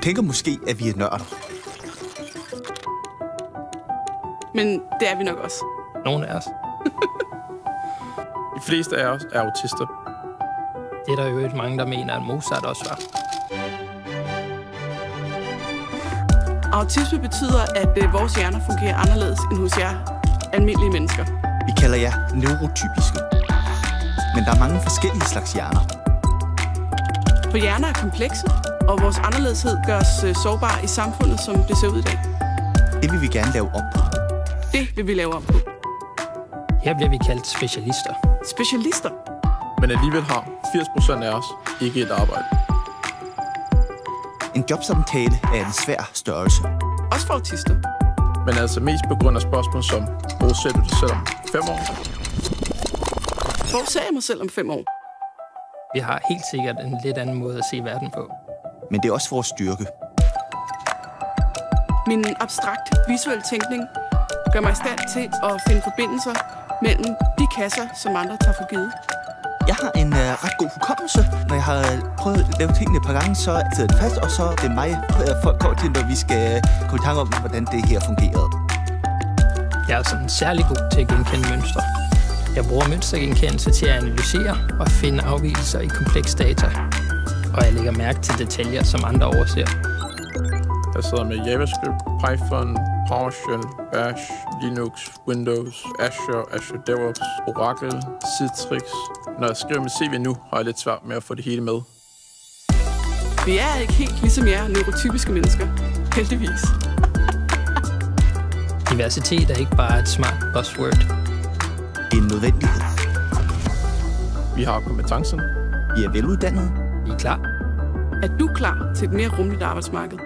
tænker måske, at vi er nørder. Men det er vi nok også. Nogle af os. De fleste af os er autister. Det er der jo mange, der mener, at Mozart også var. Autisme betyder, at vores hjerner fungerer anderledes end hos jer almindelige mennesker. Vi kalder jer neurotypiske. Men der er mange forskellige slags hjerner. For hjerner er komplekse, og vores anderledeshed gør os sårbare i samfundet, som det ser ud i dag. Det vil vi gerne lave om på. Det vil vi lave om på. Her bliver vi kaldt specialister. Specialister? Men alligevel har 80% af os ikke et arbejde. En jobsamtale er en svær størrelse. Også for autister. Men altså mest på grund af spørgsmål som, hvor ser du dig selv om 5 år? Hvor ser jeg mig selv om 5 år? Vi har helt sikkert en lidt anden måde at se verden på. Men det er også vores styrke. Min abstrakt visuelle tænkning gør mig i stand til at finde forbindelser mellem de kasser, som andre tager for givet. Jeg har en ret god hukommelse. Når jeg har prøvet at lave tingene et par gange, så sidder det fast, og så er det mig, folk kommer til, når vi skal komme i tanke om, hvordan det her fungerede. Jeg er sådan særlig god til at genkende mønstre. Jeg bruger mønstergenkendelse til at analysere og finde afvigelser i kompleks data. Og jeg lægger mærke til detaljer, som andre overser. Jeg sidder med JavaScript, Python, PowerShell, Bash, Linux, Windows, Azure DevOps, Oracle, Citrix. Når jeg skriver mit CV nu, har jeg lidt svært med at få det hele med. Vi er ikke helt ligesom jer neurotypiske mennesker. Heldigvis. Diversitet er ikke bare et smart buzzword. Det er en nødvendighed. Vi har kompetencerne. Vi er veluddannede. Vi er klar. Er du klar til et mere rummeligt arbejdsmarked?